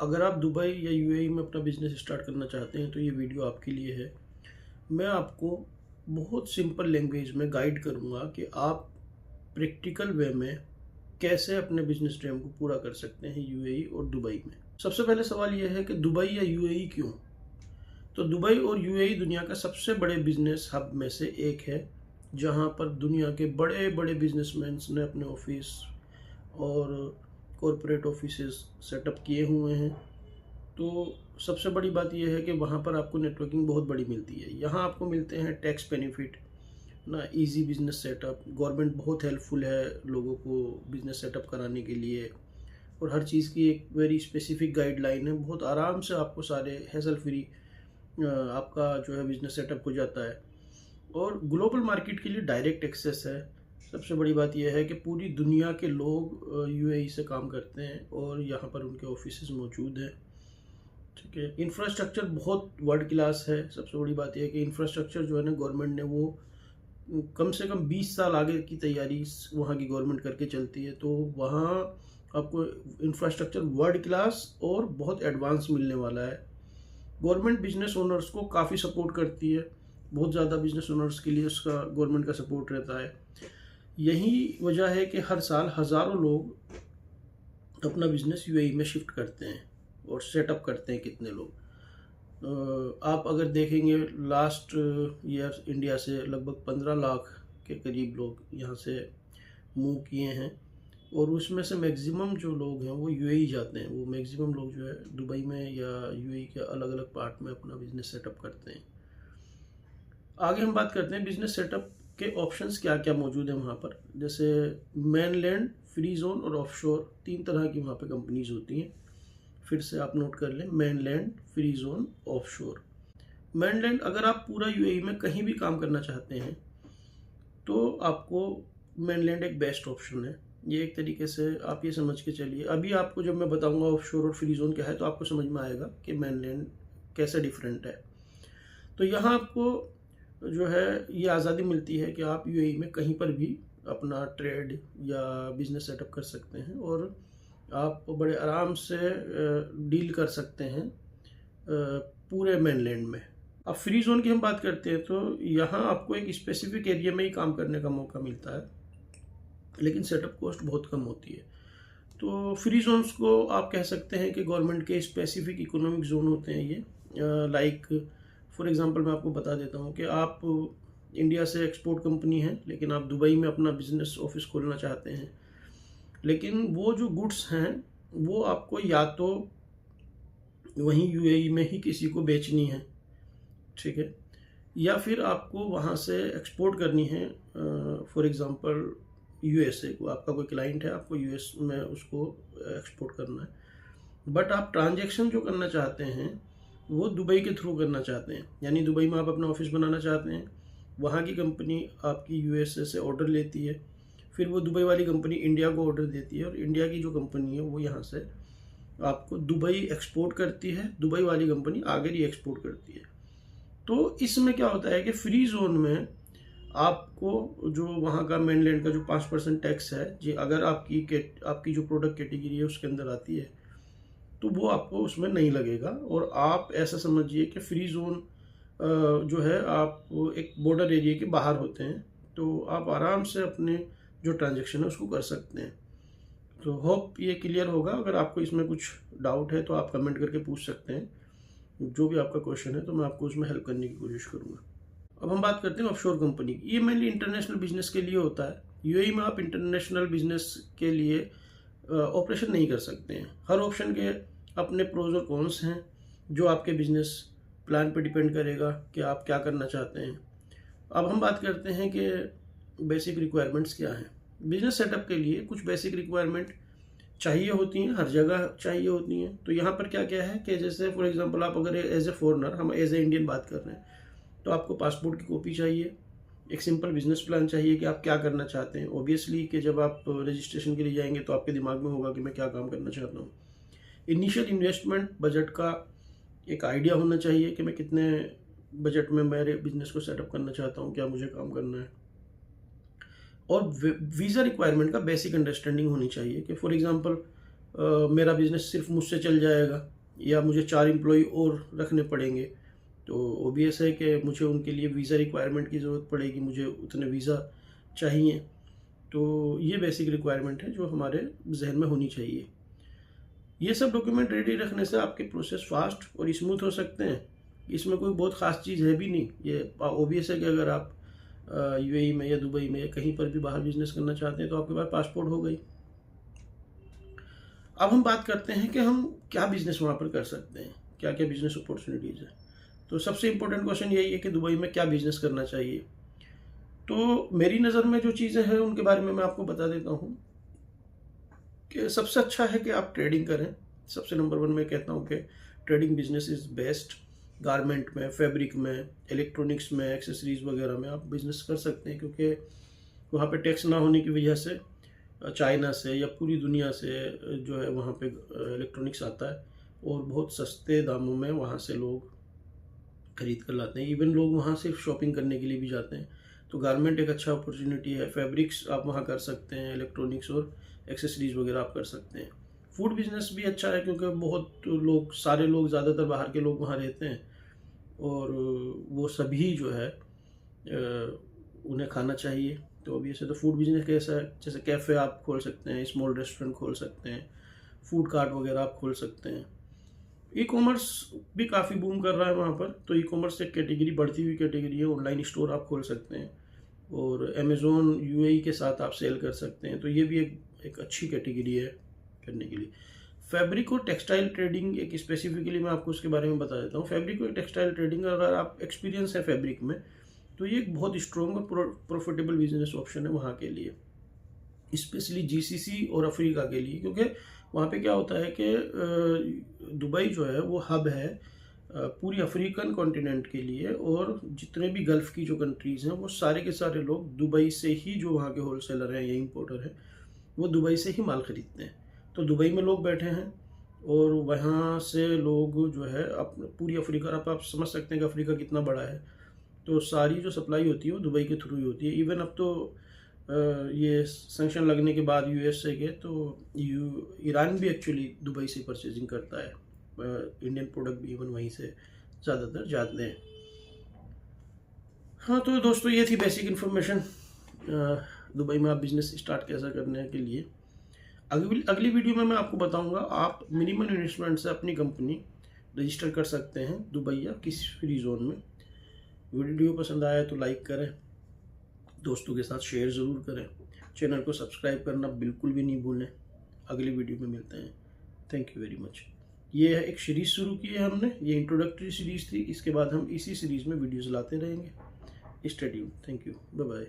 अगर आप दुबई या यूएई में अपना बिज़नेस स्टार्ट करना चाहते हैं तो ये वीडियो आपके लिए है। मैं आपको बहुत सिंपल लैंग्वेज में गाइड करूँगा कि आप प्रैक्टिकल वे में कैसे अपने बिज़नेस ड्रीम को पूरा कर सकते हैं यूएई और दुबई में। सबसे पहले सवाल ये है कि दुबई या यूएई क्यों? तो दुबई और यूएई दुनिया का सबसे बड़े बिज़नेस हब में से एक है, जहाँ पर दुनिया के बड़े-बड़े बिज़नेसमैन्स ने अपने ऑफ़िस और कॉरपोरेट ऑफिसेज़ सेटअप किए हुए हैं। तो सबसे बड़ी बात ये है कि वहाँ पर आपको नेटवर्किंग बहुत बड़ी मिलती है। यहाँ आपको मिलते हैं टैक्स बेनिफिट ना, इजी बिज़नेस सेटअप, गवर्नमेंट बहुत हेल्पफुल है लोगों को बिज़नेस सेटअप कराने के लिए, और हर चीज़ की एक वेरी स्पेसिफिक गाइडलाइन है। बहुत आराम से आपको सारे हैसल फ्री आपका जो है बिज़नेस सेटअप हो जाता है, और ग्लोबल मार्केट के लिए डायरेक्ट एक्सेस है। सबसे बड़ी बात यह है कि पूरी दुनिया के लोग यूएई से काम करते हैं और यहाँ पर उनके ऑफिसेज मौजूद हैं। ठीक है, इंफ्रास्ट्रक्चर बहुत वर्ल्ड क्लास है। सबसे बड़ी बात यह है कि इंफ्रास्ट्रक्चर जो है ना, गवर्नमेंट ने वो कम से कम 20 साल आगे की तैयारी वहाँ की गवर्नमेंट करके चलती है। तो वहाँ आपको इंफ्रास्ट्रक्चर वर्ल्ड क्लास और बहुत एडवांस मिलने वाला है। गवर्नमेंट बिजनेस ओनर्स को काफ़ी सपोर्ट करती है, बहुत ज़्यादा बिजनेस ओनर्स के लिए उसका गवर्नमेंट का सपोर्ट रहता है। यही वजह है कि हर साल हज़ारों लोग अपना बिजनेस यूएई में शिफ्ट करते हैं और सेटअप करते हैं। कितने लोग आप अगर देखेंगे, लास्ट ईयर इंडिया से लगभग 15 लाख के करीब लोग यहाँ से मूव किए हैं, और उसमें से मैक्सिमम जो लोग हैं वो यूएई जाते हैं। वो मैक्सिमम लोग जो है दुबई में या यूएई के अलग अलग पार्ट में अपना बिजनेस सेटअप करते हैं। आगे हम बात करते हैं बिजनेस सेटअप के ऑप्शंस क्या क्या मौजूद हैं वहाँ पर। जैसे मेनलैंड, फ्री जोन और ऑफशोर, 3 तरह की वहाँ पे कंपनीज होती हैं। फिर से आप नोट कर लें, mainland, free zone, offshore. Mainland, अगर आप पूरा यूएई में कहीं भी काम करना चाहते हैं तो आपको मेनलैंड एक बेस्ट ऑप्शन है। ये एक तरीके से आप ये समझ के चलिए, अभी आपको जब मैं बताऊंगा ऑफशोर और फ्री जोन क्या है तो आपको समझ में आएगा कि मेनलैंड कैसे डिफरेंट है। तो यहाँ आपको जो है ये आज़ादी मिलती है कि आप यूएई में कहीं पर भी अपना ट्रेड या बिजनेस सेटअप कर सकते हैं, और आप बड़े आराम से डील कर सकते हैं पूरे मेनलैंड में। अब फ्री जोन की हम बात करते हैं तो यहाँ आपको एक स्पेसिफिक एरिया में ही काम करने का मौका मिलता है, लेकिन सेटअप कॉस्ट बहुत कम होती है। तो फ्री जोन्स को आप कह सकते हैं कि गवर्नमेंट के स्पेसिफिक इकोनॉमिक जोन होते हैं ये। लाइक फॉर एग्जांपल मैं आपको बता देता हूँ कि आप इंडिया से एक्सपोर्ट कंपनी है, लेकिन आप दुबई में अपना बिजनेस ऑफिस खोलना चाहते हैं, लेकिन वो जो गुड्स हैं वो आपको या तो वहीं यूएई में ही किसी को बेचनी है, ठीक है, या फिर आपको वहाँ से एक्सपोर्ट करनी है। फॉर एग्जांपल यूएसए को, आपका कोई क्लाइंट है, आपको यूएस में उसको एक्सपोर्ट करना है, बट आप ट्रांजैक्शन जो करना चाहते हैं वो दुबई के थ्रू करना चाहते हैं। यानी दुबई में आप अपना ऑफिस बनाना चाहते हैं, वहाँ की कंपनी आपकी यूएसए से ऑर्डर लेती है, फिर वो दुबई वाली कंपनी इंडिया को ऑर्डर देती है, और इंडिया की जो कंपनी है वो यहाँ से आपको दुबई एक्सपोर्ट करती है, दुबई वाली कंपनी आगे री एक्सपोर्ट करती है। तो इसमें क्या होता है कि फ्री जोन में आपको जो वहाँ का मेनलैंड का जो 5% टैक्स है, जी अगर आपकी जो प्रोडक्ट कैटेगरी है उसके अंदर आती है तो वो आपको उसमें नहीं लगेगा। और आप ऐसा समझिए कि फ्री जोन जो है आप एक बॉर्डर एरिया के बाहर होते हैं, तो आप आराम से अपने जो ट्रांजैक्शन है उसको कर सकते हैं। तो होप ये क्लियर होगा। अगर आपको इसमें कुछ डाउट है तो आप कमेंट करके पूछ सकते हैं, जो भी आपका क्वेश्चन है तो मैं आपको उसमें हेल्प करने की कोशिश करूँगा। अब हम बात करते हैं ऑफशोर कंपनी की। ये मेनली इंटरनेशनल बिजनेस के लिए होता है। यूएई में आप इंटरनेशनल बिजनेस के लिए ऑपरेशन नहीं कर सकते हैं। हर ऑप्शन के अपने प्रोज और कॉन्स हैं, जो आपके बिजनेस प्लान पे डिपेंड करेगा कि आप क्या करना चाहते हैं। अब हम बात करते हैं कि बेसिक रिक्वायरमेंट्स क्या हैं। बिजनेस सेटअप के लिए कुछ बेसिक रिक्वायरमेंट चाहिए होती हैं, हर जगह चाहिए होती हैं। तो यहाँ पर क्या क्या है कि जैसे फॉर एग्जांपल आप अगर एज ए फॉरेनर, हम एज ए इंडियन बात कर रहे हैं, तो आपको पासपोर्ट की कॉपी चाहिए, एक सिंपल बिजनेस प्लान चाहिए कि आप क्या करना चाहते हैं। ऑब्वियसली कि जब आप रजिस्ट्रेशन के लिए जाएंगे तो आपके दिमाग में होगा कि मैं क्या काम करना चाहता हूँ। इनिशियल इन्वेस्टमेंट बजट का एक आइडिया होना चाहिए कि मैं कितने बजट में मेरे बिजनेस को सेटअप करना चाहता हूँ, क्या मुझे काम करना है। और वीज़ा रिक्वायरमेंट का बेसिक अंडरस्टैंडिंग होनी चाहिए कि फॉर एग्जांपल मेरा बिज़नेस सिर्फ मुझसे चल जाएगा या मुझे 4 एम्प्लॉई और रखने पड़ेंगे, तो ऑब्वियस है कि मुझे उनके लिए वीज़ा रिक्वायरमेंट की ज़रूरत पड़ेगी, मुझे उतने वीज़ा चाहिए। तो ये बेसिक रिक्वायरमेंट है जो हमारे जहन में होनी चाहिए। ये सब डॉक्यूमेंट रेडी रखने से आपके प्रोसेस फास्ट और स्मूथ हो सकते हैं। इसमें कोई बहुत ख़ास चीज़ है भी नहीं। ये ऑब्वियस है कि अगर आप यूएई में या दुबई में या कहीं पर भी बाहर बिजनेस करना चाहते हैं तो आपके पास पासपोर्ट हो गई। अब हम बात करते हैं कि हम क्या बिज़नेस वहाँ पर कर सकते हैं, क्या क्या बिज़नेस अपॉर्चुनिटीज़ है। तो सबसे इम्पोर्टेंट क्वेश्चन यही है कि दुबई में क्या बिज़नेस करना चाहिए। तो मेरी नज़र में जो चीज़ें हैं उनके बारे में मैं आपको बता देता हूँ कि सबसे अच्छा है कि आप ट्रेडिंग करें। सबसे नंबर 1 मैं कहता हूँ कि trading business is best. Garment में, फैब्रिक में, इलेक्ट्रॉनिक्स में, एक्सेसरीज़ वगैरह में आप बिज़नेस कर सकते हैं, क्योंकि वहाँ पे टैक्स ना होने की वजह से चाइना से या पूरी दुनिया से जो है वहाँ पे इलेक्ट्रॉनिक्स आता है और बहुत सस्ते दामों में वहाँ से लोग खरीद कर लाते हैं। इवन लोग वहाँ सिर्फ शॉपिंग करने के लिए भी जाते हैं। तो गारमेंट एक अच्छा अपॉर्चुनिटी है। फैब्रिक्स आप वहाँ कर सकते हैं, इलेक्ट्रॉनिक्स और एक्सेसरीज़ वगैरह आप कर सकते हैं। फूड बिज़नेस भी अच्छा है क्योंकि बहुत लोग, सारे लोग, ज़्यादातर बाहर के लोग वहाँ रहते हैं और वो सभी जो है उन्हें खाना चाहिए। तो अब ये तो फूड बिज़नेस कैसा है, जैसे कैफ़े आप खोल सकते हैं, स्मॉल रेस्टोरेंट खोल सकते हैं, फूड कार्ट वगैरह आप खोल सकते हैं। ई कॉमर्स भी काफ़ी बूम कर रहा है वहाँ पर। तो ई कॉमर्स एक कैटेगरी, बढ़ती हुई कैटेगरी है। ऑनलाइन स्टोर आप खोल सकते हैं और अमेज़ोन यूएई के साथ आप सेल कर सकते हैं। तो ये भी एक अच्छी कैटेगरी है करने के लिए। फैब्रिक और टेक्सटाइल ट्रेडिंग एक स्पेसिफिकली मैं आपको उसके बारे में बता देता हूँ। फैब्रिक और टेक्सटाइल ट्रेडिंग, अगर आप एक्सपीरियंस है फैब्रिक में, तो ये एक बहुत स्ट्रॉन्ग और प्रॉफिटेबल बिजनेस ऑप्शन है वहाँ के लिए, स्पेशली जीसीसी और अफ्रीका के लिए। क्योंकि वहाँ पे क्या होता है कि दुबई जो है वो हब है पूरी अफ्रीकन कॉन्टिनेंट के लिए, और जितने भी गल्फ़ की जो कंट्रीज़ हैं वो सारे के सारे लोग दुबई से ही, जो वहाँ के होलसेलर हैं या इंपोर्टर हैं, वो दुबई से ही माल ख़रीदते हैं। तो दुबई में लोग बैठे हैं और वहाँ से लोग जो है पूरी अफ्रीका, आप समझ सकते हैं कि अफ्रीका कितना बड़ा है। तो सारी जो सप्लाई होती है वो दुबई के थ्रू ही होती है। इवन अब तो ये सैंक्शन लगने के बाद यूएसए के, तो ईरान भी एक्चुअली दुबई से परचेजिंग करता है। इंडियन प्रोडक्ट भी इवन वहीं से ज़्यादातर जाते हैं। हाँ, तो दोस्तों ये थी बेसिक इन्फॉर्मेशन दुबई में आप बिज़नेस स्टार्ट कैसा करने के लिए। अगली वीडियो में मैं आपको बताऊंगा आप मिनिमम इन्वेस्टमेंट से अपनी कंपनी रजिस्टर कर सकते हैं दुबई या किसी फ्री जोन में। वीडियो पसंद आया तो लाइक करें, दोस्तों के साथ शेयर ज़रूर करें, चैनल को सब्सक्राइब करना बिल्कुल भी नहीं भूलें। अगली वीडियो में मिलते हैं। Thank you very much. ये है एक सीरीज़ शुरू की है हमने, ये इंट्रोडक्टरी सीरीज़ थी। इसके बाद हम इसी सीरीज़ में वीडियोज़ लाते रहेंगे। Stay tuned. Thank you, bye bye.